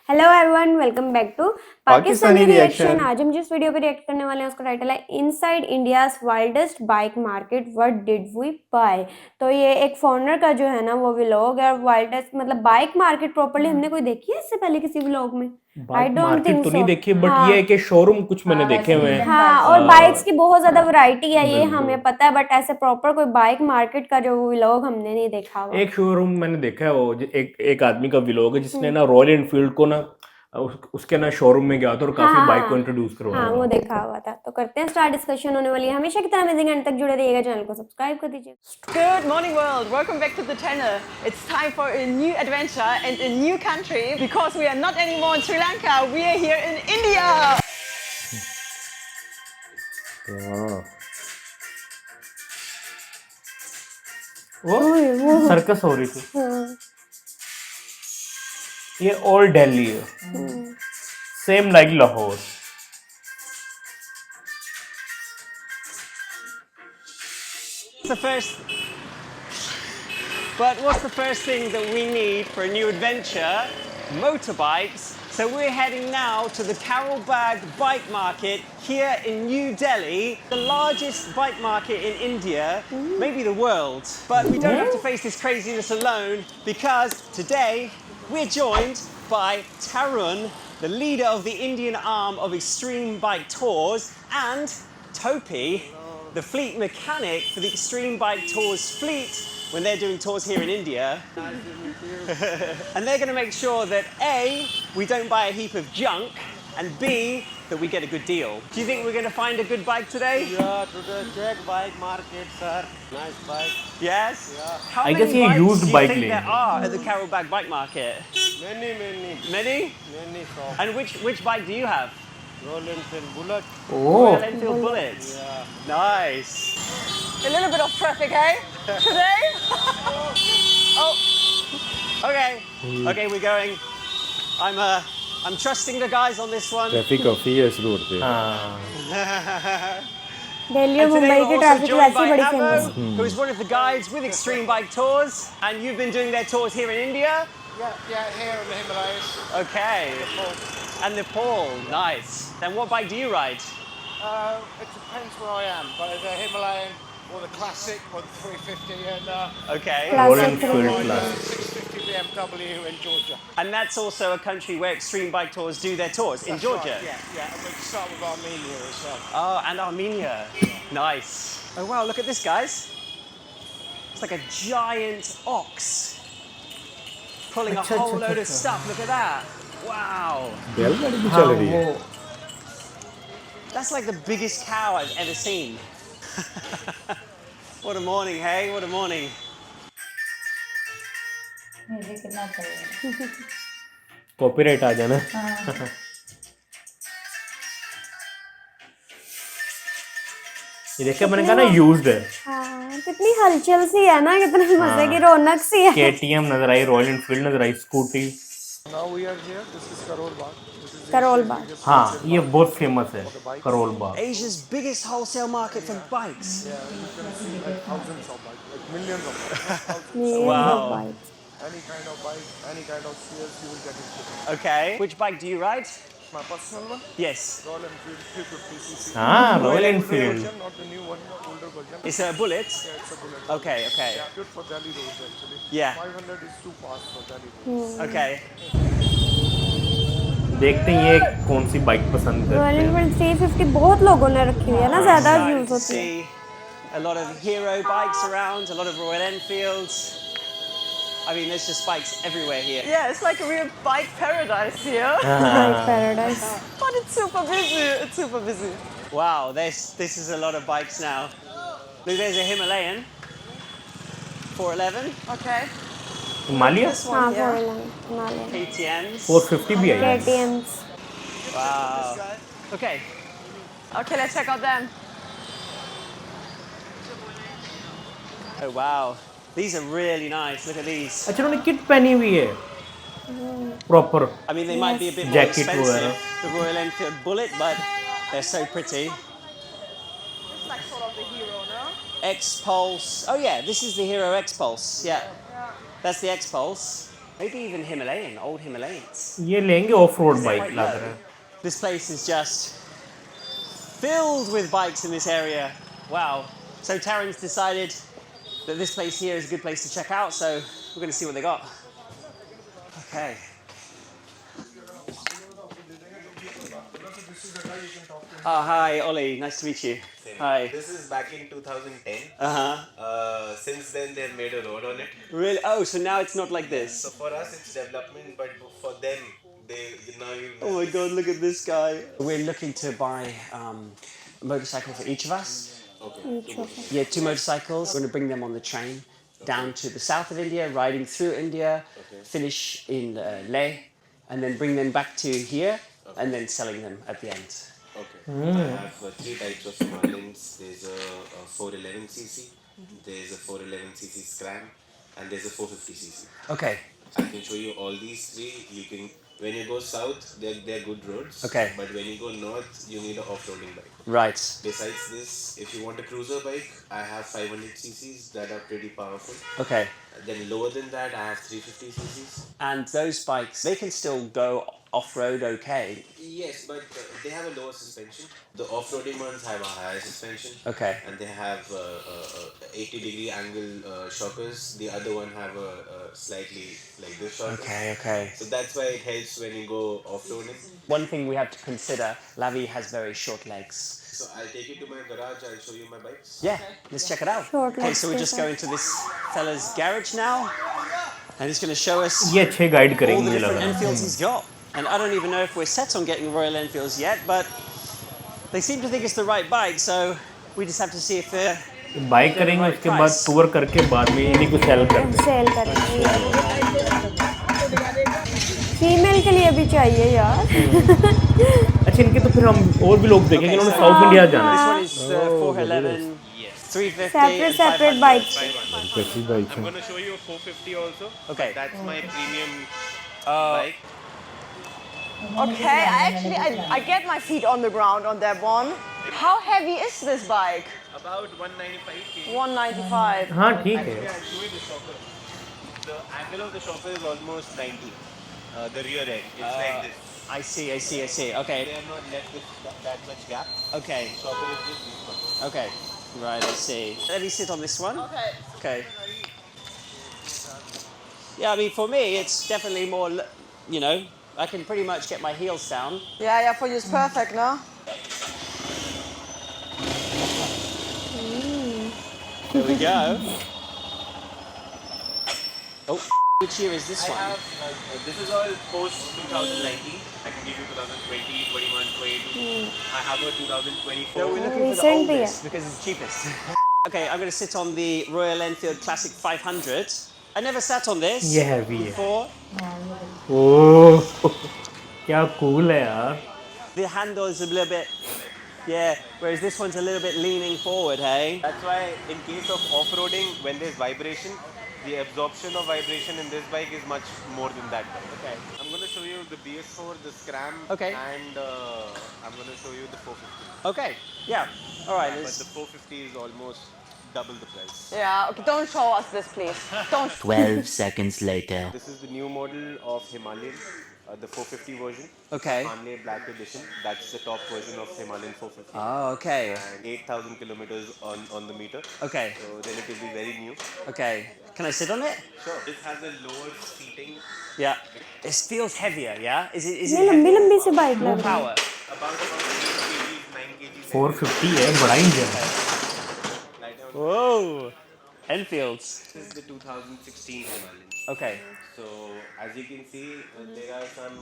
Hello everyone, welcome back to Pakistani reaction. आज हम जिस वीडियो पे रिएक्ट करने वाले हैं उसका टाइटल है inside India's wildest bike market what did we buy. तो ये एक फॉरनर का जो है ना वो व्लॉग है। वाइल्डेस्ट मतलब बाइक मार्केट प्रॉपर्ली हमने कोई देखी है इससे पहले किसी व्लॉग में? आई बाइक डोंट मार्केट थिंक तो सो। नहीं देखी बट हाँ ये है कि शोरूम कुछ मैंने देखे हुए हैं। हाँ, और बाइक्स की बहुत ज्यादा वैरायटी है, ये बिल्कुल। हमें पता है, बट ऐसे प्रॉपर कोई बाइक मार्केट का जो व्लॉग हमने नहीं देखा हुआ। एक शोरूम मैंने देखा है, वो एक आदमी का व्लॉग है जिसने हम्म। ना रॉयल एनफील्ड को ना उसके ना शोरूम में गया था और हाँ काफी हाँ बाइक को हाँ इंट्रोड्यूस करवाया हाँ, वहाँ वो पे। देखा हुआ था। तो करते हैं स्टार्ट, डिस्कशन होने वाली है। हमेशा की तरह अमेजिंग एंड तक जुड़े रहिएगा, चैनल को सब्सक्राइब कर दीजिए। Good morning, world. Welcome back to the channel. It's time for a new adventure and a new country because we are not anymore in Sri Lanka. We are here in India. वो circus हो रही थी। हाँ। ये old Delhi है, same like Lahore. The first, but what's the first thing that we need for a new adventure? Motorbikes. So we're heading now to the Karol Bagh bike market here in New Delhi, the largest bike market in India, maybe the world. But we don't have to face this craziness alone because today we're joined by Tarun, the leader of the Indian arm of Extreme Bike Tours, and Topi, the fleet mechanic for the Extreme Bike Tours fleet when they're doing tours here in India. And they're going to make sure that A, we don't buy a heap of junk, and B, that we get a good deal. Do you think we're going to find a good bike today? Yeah, today check bike market, sir. Nice bike. Yes? Yeah. How I many guess ये bikes used do you bike think lane. there are at the Karol Bagh bike market? Many. Many? Shop. And which bike do you have? Royal Enfield Bullet. Royal Enfield Bullet. Yeah. Nice. A little bit of traffic, eh? Today? Oh. Okay, we're going. I'm trusting the guys on this one. Traffic काफी है इस road पे। हाँ, दिल्ली और And today Mumbai we're की also traffic joined वैसे by ही बड़ी Avo, famous है। who is one of the guides with Extreme Bike Tours, and you've been doing their tours here in India. Yeah, here in the Himalayas. Okay. And Nepal, nice. Then what bike do you ride? It depends where I am, but the Himalayan or the classic or the 350 and Okay. Royal Classic Enfield the classic. 650 BMW in Georgia. And that's also a country where Extreme Bike Tours do their tours, in That's Georgia. Right, yeah. And we can start with Armenia as well. Oh, and Armenia. Nice. Oh wow, look at this, guys. It's like a giant ox pulling a whole load of stuff. Look at that. Wow. बैलगाड़ी भी हाँ चल रही है। वो That's like the biggest cow I've ever seen. What a morning, hey? What a morning. Copyright आ जाना। ये देखिए, मैंने कहा ना यूज्ड है। हाँ, कितनी हलचल सी है ना, कितने मजे की रौनक सी है। केटीएम नजर आई, रॉयल एनफील्ड नजर आई, scooty. Now we are here. This is Karol Bagh. This is Karol Bagh. हाँ, ये बहुत फेमस है, Karol Bagh. Asia's biggest wholesale market for bikes. like thousands of bikes, like millions of bikes. Wow. Any kind of bike, any kind of series, you will get it here. Okay. Which bike do you ride? My personal one, Yes. Royal Enfield 350cc. हाँ, royal Older Enfield. version, not the new one, older version. It's a Bullet. Yeah, it's a bullet. Okay, okay. Yeah, good for Delhi roads actually. Yeah. 500 is too fast for Delhi roads. Okay. देखते हैं ये कौन सी bike पसंद royal करते हैं। Enfield 350 बहुत लोगों ने रखी हुई है ना, ज्यादा Starting यूज to होती है। see a lot of hero bikes around, a lot of Royal Enfields. I mean, there's just bikes everywhere here. Yeah, it's like a real bike paradise here. Bike paradise. But it's super busy. It's super busy. Wow, this is a lot of bikes now. Look, there's a Himalayan. 411. Okay. Himalaya This हाँ, one here. Himalayan KTM's. 450 भी आई है। केटीएम्स। Wow. Okay. Okay, let's check out them. Oh wow. These are really nice. Look at these. अच्छा, उन्होंने kit पहनी हुई है proper. I mean, they might be a bit more Jacket expensive, वगैरह। the Royal Enfield Bullet, but they're so pretty. It's like sort of the Hero, no? Xpulse. Oh yeah, this is the Hero Xpulse. Yeah. That's the Xpulse. Maybe even Himalayan, old Himalayans. ये लेंगे of road They're bike quite लग low. रहा है. This place is just filled with bikes in this area. Wow. So Taryn's decided that this place here is a good place to check out, so we're going to see what they got. Okay. Hi, Ollie. Nice to meet you. Hi. This is back in 2010. Uh-huh. Since then, they've made a road on it. Really? Oh, so now it's not like this. So for us, it's development, but for them, now you. Oh my God, look at this guy. We're looking to buy a motorcycle for each of us. Okay. Yeah, 2 motorcycles. We're going to bring them on the train down to the south of India, riding through India, finish in Leh, and then bring them back to here, and then selling them at the end. Okay. I have 3 types of Himalayans. There's a 411cc, there's a 411cc Scram, and there's a 450cc. Okay. I can show you all these 3. You can. When you go south, they're good roads. Okay. But when you go north, you need an off-roading bike. Right. Besides this, if you want a cruiser bike, I have 500cc's that are pretty powerful. Okay. Then lower than that, I have 350cc's. And those bikes, they can still go off-road okay? Yes, but they have a lower suspension. The off-roading ones have a higher suspension. Okay. And they have 80-degree angle shockers. The other one have a slightly like this shocker. Okay. So that's why it helps when you go off-roading. One thing we have to consider, Lavi has very short legs. So I'll take you to my garage. I'll show you my bikes. Yeah, let's check it out. Short Okay, legs so we're just के going to this fella's garage now, and he's going to show us ये अच्छे guide all करेंगे the मुझे लग different रहा है. Enfields he's got. And I don't even know if we're set on getting Royal Enfields yet, but they seem to think it's the right bike, so we just have to see if they're... bike करेंगे उसके बाद tour करके बाद में इन्हीं को cell करते हैं. सेल करेंगे. फीमेल के लिए भी चाहिए यार. अच्छा इनके तो फिर हम और भी लोग देखेंगे. इन्होंने साउथ इंडिया जाना है. This one is 411, 350, Separate and separate 500. bikes. कैसी बाइक I'm है. going to show you a 450 also. Okay. That's my premium bike. Okay, I get my feet on the ground on that one. How heavy is this bike? About 195 kg. 195. हाँ ठीक है. I'll show you the shocker. The angle of the shocker is almost 90. The rear end. It's like this. I see. Okay. They are not left with that much gap. Okay. Shocker is just this much. Okay. Right, I see. Let me sit on this one. Okay. Yeah, I mean, for me, it's definitely more, you know, I can pretty much get my heels down. Yeah, for you it's perfect, no? There we go. Oh, which year is this I one? have, this is all post 2019. I can give you 2020, 21, 22. I have a 2024. No, we're looking for the Recent भी है. oldest because it's cheapest. Okay, I'm going to sit on the Royal Enfield Classic 500. I never sat on this ये heavy है. before. ओह क्या cool है यार. The handle is a little bit, yeah, whereas this one's a little bit leaning forward, hey? That's why in case of off-roading, when there's vibration, the absorption of vibration in this bike is much more than that bike. Okay. I'm going to show you the BS4, the Scram, Okay. and I'm going to show you the 450. Okay, yeah. All right. But the 450 is almost double the price. Yeah, okay, don't show us this, please. Don't. 12 seconds later. This is the new model of Himalayan, the 450 version. Okay. Hanle Black Edition. That's the top version of Himalayan 450. Oh, okay. And 8,000 kilometers on the meter. Okay. So relatively very new. Okay. Can I sit on it? Sure. This has a lower seating. Yeah. It feels heavier, yeah? Is it ये लंबी heavier? लंबी सी bike More लग रही है. power. About 8 kgs, 9 kgs. 450 है बड़ा engine है. Right down. Whoa. Enfields. This is the 2016 Himalayan. Okay. So as you can see, there are some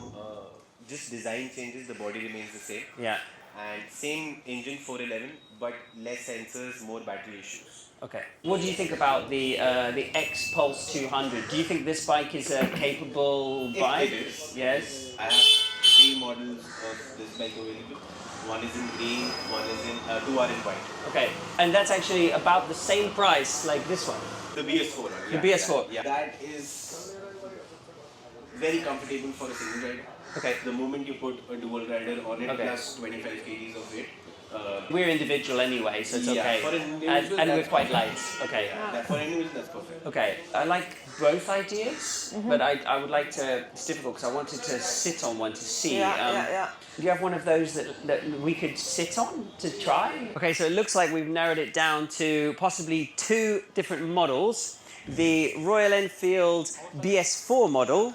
just design changes. The body remains the same. Yeah. And same engine 411, but less sensors, more battery issues. Okay. What do you think about the Xpulse 200? Do you think this bike is a capable bike? It is. Yes. I have 3 models of this bike available. One is in green, one is in 2 are in white. Okay. And that's actually about the same price like this one. The BS4. The BS4. Yeah. That is very comfortable for a single rider. Okay. The moment you put a dual rider on it, Okay. plus 25 kgs of weight, We're individual anyway, so it's Yeah, okay. for an individual, And we're that's quite perfect. light. Okay. For an individual, that's perfect. Okay. I like both ideas, but I would like to. It's difficult because I wanted to sit on one to see. Yeah. Do you have one of those that we could sit on to try? Okay, so it looks like we've narrowed it down to possibly 2 different models. The Royal Enfield BS4 model,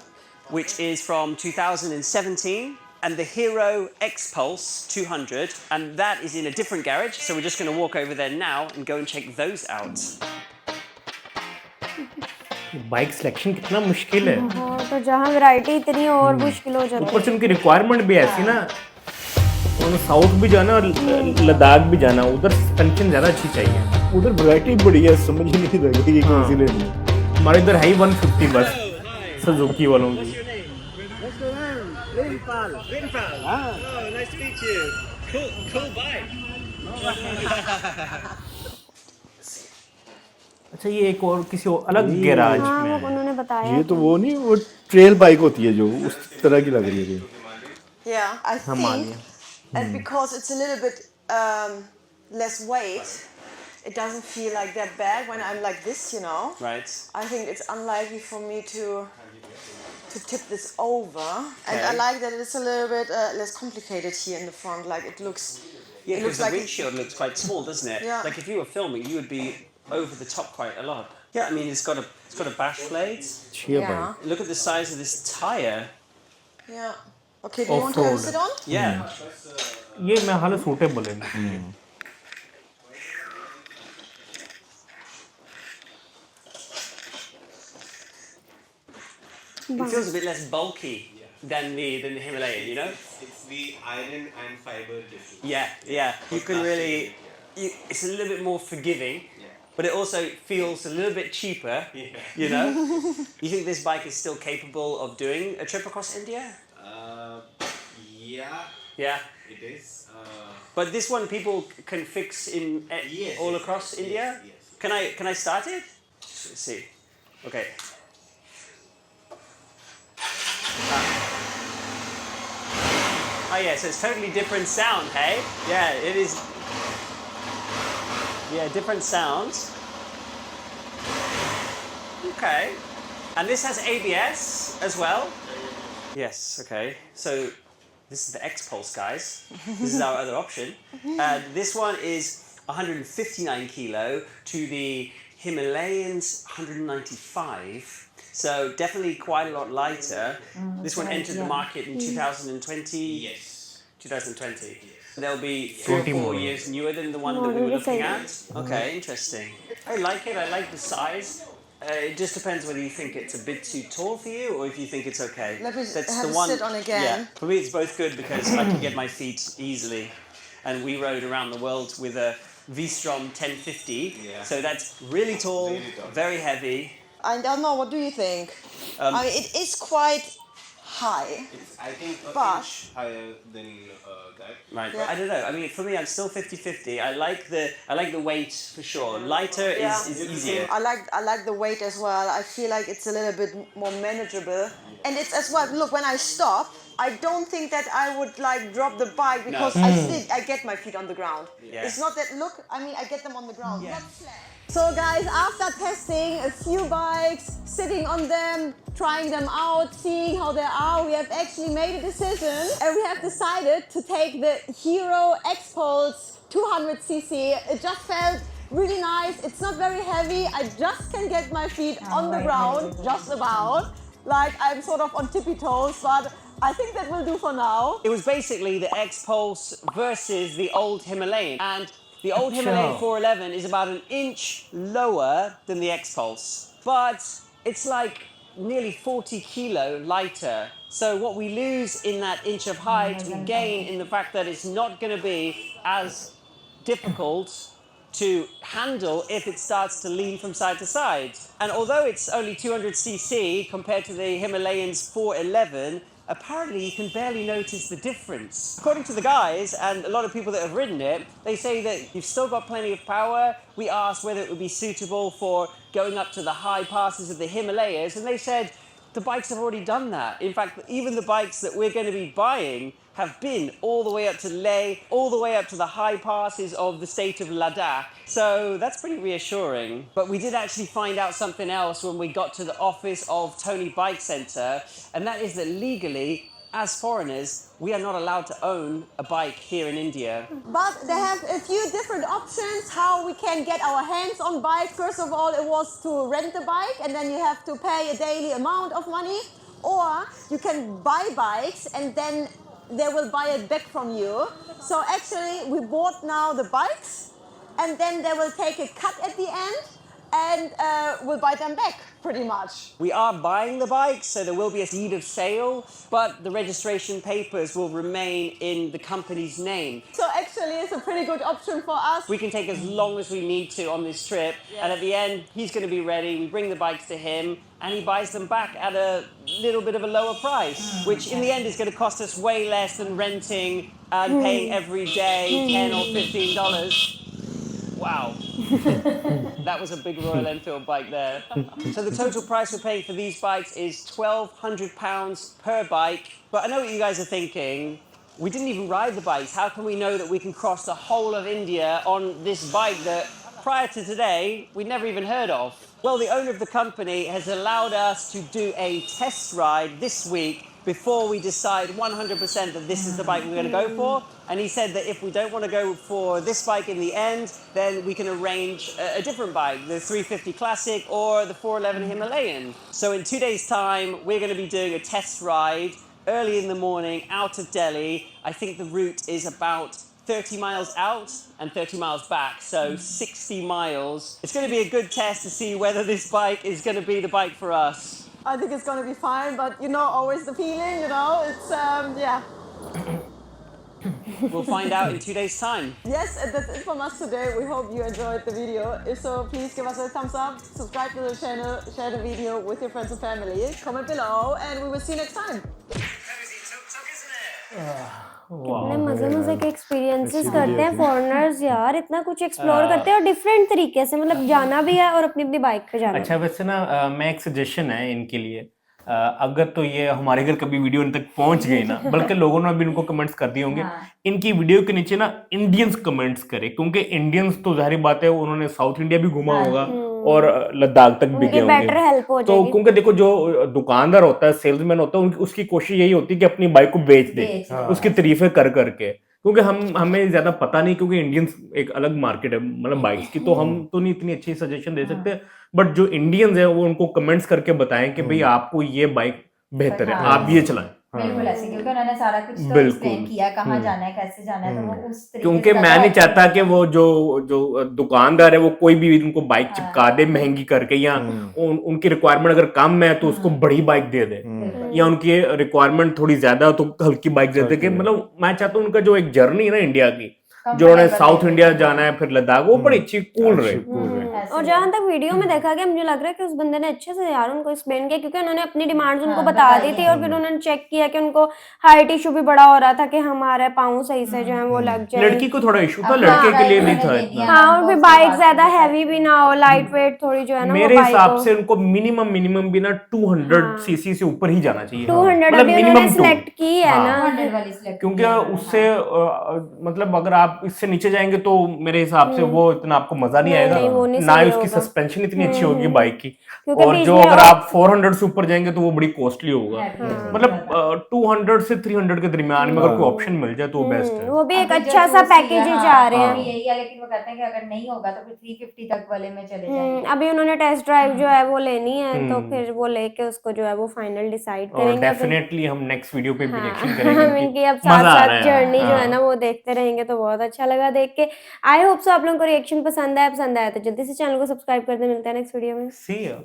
which is from 2017, and the Hero Xpulse 200, and that is in a different garage, so we're just going to walk over there now and go and check those out. Bike selection कितना मुश्किल है, हाँ, तो जहाँ variety इतनी और मुश्किल हो जाती ऊपर है। से उनकी रिक्वायरमेंट भी ऐसी ना, उन्हें साउथ भी जाना और लद्दाख भी जाना, उधर सस्पेंशन ज़्यादा अच्छी चाहिए। उधर वैरायटी बड़ी है, समझ ही नहीं लगी कि कौन सी लेनी है। हमारे इधर है ही 150 बस सुजुकी वालों की। Nice to meet you. Cool bike. अच्छा, ये एक और किसी और अलग गैराज हाँ, में वो है। उन्होंने बताया। ये तो वो नहीं, वो ट्रेल बाइक होती है जो उस तरह की लग रही है ये। Yeah, I think, Himalaya. and because it's a little bit less weight, it doesn't feel like that bad when I'm like this, you know. Right. I think it's unlikely for me to tip this over, and I Okay. like that it's a little bit less complicated here in the front. Like it looks, Yeah, it looks because the like windshield looks quite small, doesn't it? Yeah. Like if you were filming, you would be over the top quite a lot. Yeah, I mean it's got a bash blade. अच्छी है bike. Look at the size of this tire. Yeah. Okay, do you want to have a sit on? Yeah. ये मैं हाल suitable है। It feels a bit less bulky than the Himalayan, you know? It's the iron and fiber difference. Yeah. You can really, it's a little bit more forgiving, but it also feels a little bit cheaper, you know? You think this bike is still capable of doing a trip across India? Yeah, Yeah. it is. But this one people can fix in Yes, all yes, across yes, India? yes. Can I start it? Let's see. Okay. Oh yeah, so it's totally different sound, hey? Yeah, it is. Yeah, different sounds. Okay. And this has ABS as well? Yes, okay. So this is the Xpulse, guys. This is our other option. This one is 159 kilo to the Himalayans 195. So definitely quite a lot lighter. This one entered the market in 2020. Yes. 2020. They'll be 3 or 4 years newer than the one that we were looking at. Okay, interesting. I like it. I like the size. It just depends whether you think it's a bit too tall for you or if you think it's okay. Let me That's have the a one. sit on again. Yeah, for me it's both good because I can get my feet easily. And we rode around the world with a V-Strom 1050. Yeah. So that's really tall, Really tall. very heavy. I don't know. What do you think? I mean, it is quite high. It's, I think, a But- inch higher than that. Right. Yeah. I don't know. I mean, for me, I'm still 50-50. I like the weight for sure. Lighter Yeah. is easier. I like the weight as well. I feel like it's a little bit more manageable, and it's as well. Look, when I stop, I don't think that I would like drop the bike because I get my feet on the ground. Yeah. It's not that. Look, I mean, I get them on the ground, not flat. So guys, after testing a few bikes, sitting on them, trying them out, seeing how they are, we have actually made a decision and we have decided to take the Hero Xpulse 200cc. It just felt really nice. It's not very heavy. I just can get my feet on the ground, just about. Like I'm sort of on tippy toes, but I think that will do for now. It was basically the Xpulse versus the old Himalayan, and the old Himalayan 411 is about an inch lower than the Xpulse, but it's like nearly 40 kilo lighter. So what we lose in that inch of height, we gain in the fact that it's not going to be as difficult to handle if it starts to lean from side to side. And although it's only 200cc compared to the Himalayan's 411, apparently you can barely notice the difference. According to the guys and a lot of people that have ridden it, they say that you've still got plenty of power. We asked whether it would be suitable for going up to the high passes of the Himalayas, and they said the bikes have already done that. In fact, even the bikes that we're going to be buying have been all the way up to Leh, all the way up to the high passes of the state of Ladakh. So that's pretty reassuring. But we did actually find out something else when we got to the office of Tony Bike Centre, and that is that legally, as foreigners, we are not allowed to own a bike here in India. But they have a few different options how we can get our hands on bikes. First of all, it was to rent the bike, and then you have to pay a daily amount of money. Or you can buy bikes and then they will buy it back from you. So actually, we bought now the bikes, and then they will take a cut at the end, and we'll buy them back, pretty much. We are buying the bikes, so there will be a deed of sale, but the registration papers will remain in the company's name. So actually, it's a pretty good option for us. We can take as long as we need to on this trip, and at the end, he's going to be ready. We bring the bikes to him, and he buys them back at a little bit of a lower price, which in the end is going to cost us way less than renting and paying every day $10 or $15. Wow. That was a big Royal Enfield bike there. So the total price we're paying for these bikes is £1,200 per bike. But I know what you guys are thinking. We didn't even ride the bikes. How can we know that we can cross the whole of India on this bike that prior to today we'd never even heard of? Well, the owner of the company has allowed us to do a test ride this week before we decide 100% that this is the bike we're going to go for. And he said that if we don't want to go for this bike in the end, then we can arrange a different bike, the 350 Classic or the 411 Himalayan. So in 2 days' time, we're going to be doing a test ride early in the morning out of Delhi. I think the route is about 30 miles out and 30 miles back, so 60 miles. It's going to be a good test to see whether this bike is going to be the bike for us. I think it's going to be fine, but you know, always the feeling, you know, it's, yeah. We'll find out in 2 days' time. Yes, and that's it from us today. We hope you enjoyed the video. If so, please give us a thumbs up, subscribe to the channel, share the video with your friends and family, comment below, and we will see you next time. कितने मजे मजे के experiences करते हैं foreigners यार, इतना कुछ explore करते हैं और डिफरेंट तरीके से, मतलब जाना भी है और अपनी अपनी बाइक पे जाना। अच्छा वैसे ना मैं एक सजेशन है इनके लिए, अगर तो ये हमारे घर कभी वीडियो इन तक पहुंच गई ना, बल्कि लोगों ने भी इनको कमेंट्स कर दिए होंगे, इनकी वीडियो के नीचे ना इंडियंस कमेंट्स करें, क्योंकि इंडियंस तो जाहिर बात है उन्होंने साउथ इंडिया भी घूमा होगा और लद्दाख तक भी गए होंगे, तो क्योंकि देखो जो दुकानदार होता है, सेल्समैन होता है, उसकी कोशिश यही होती है कि अपनी बाइक को बेच दे, उसकी तारीफें कर करके, क्योंकि हमें ज्यादा पता नहीं, क्योंकि इंडियंस एक अलग मार्केट है मतलब बाइक्स की, तो हम तो नहीं इतनी अच्छी सजेशन दे सकते, बट जो इंडियंस है वो उनको कमेंट्स करके बताएं कि भाई आपको ये बाइक बेहतर है, आप ये चलाएं। बिल्कुल ऐसे, क्योंकि उन्होंने सारा कुछ तो एक्सप्लेन किया, कहाँ जाना है, कैसे जाना है, तो वो उस तरीके क्योंकि से मैं नहीं चाहता कि वो जो दुकानदार है वो कोई भी उनको बाइक चिपका दे महंगी करके, या उनकी रिक्वायरमेंट अगर कम है तो उसको बड़ी बाइक दे दे, या उनकी रिक्वायरमेंट थोड़ी ज्यादा तो हल्की बाइक दे दे, कि मतलब मैं चाहता हूँ उनका जो एक जर्नी है ना इंडिया की, जो उन्होंने साउथ इंडिया जाना है फिर लद्दाख, वो बड़ी अच्छी कूल रहे। और जहां तक वीडियो में देखा गया, मुझे लग रहा है कि उस बंदे ने अच्छे से यार उनको एक्सप्लेन किया, क्योंकि उन्होंने अपनी डिमांड्स उनको बता दी थी, और फिर उन्होंने चेक किया कि उनको हाइट इशू भी बड़ा हो रहा था कि हमारे पाँव सही से जो है वो लग जाए। लड़की को थोड़ा इशू था, लड़के के लिए नहीं था इतना। हाँ, और फिर बाइक ज्यादा हैवी भी ना हो, लाइट वेट थोड़ी जो है ना, मेरे हिसाब से उनको मिनिमम भी ना 200 सीसी से ऊपर ही जाना चाहिए। 200 अभी उन्होंने सिलेक्ट की है ना, क्योंकि उससे मतलब अगर आप इससे नीचे जाएंगे तो मेरे हिसाब से वो इतना आपको मजा नहीं आएगा, ना ही उसकी सस्पेंशन इतनी अच्छी होगी बाइक की, और जो अगर आप 400 से ऊपर जाएंगे तो वो बड़ी कॉस्टली होगा, मतलब 200 से 300 के दरमियान में अगर कोई ऑप्शन मिल जाए तो वो बेस्ट है। वो भी एक अच्छा सा पैकेज जा रहे हैं, यही है, लेकिन वो कहते हैं कि अगर नहीं होगा तो फिर 350 तक वाले में चले जाएंगे। अभी उन्होंने टेस्ट ड्राइव जो है वो लेनी है, तो फिर वो लेके उसको जो है वो फाइनल डिसाइड करेंगे। डेफिनेटली हम नेक्स्ट वीडियो पे भी रिएक्शन करेंगे, हम इनकी अब साथ जर्नी जो है ना वो देखते रहेंगे, तो बहुत अच्छा लगा देख के। आई होप सो आप लोगों को रिएक्शन पसंद आया तो जल्दी से चैनल को सब्सक्राइब कर दे। मिलते हैं नेक्स्ट वीडियो में। See you.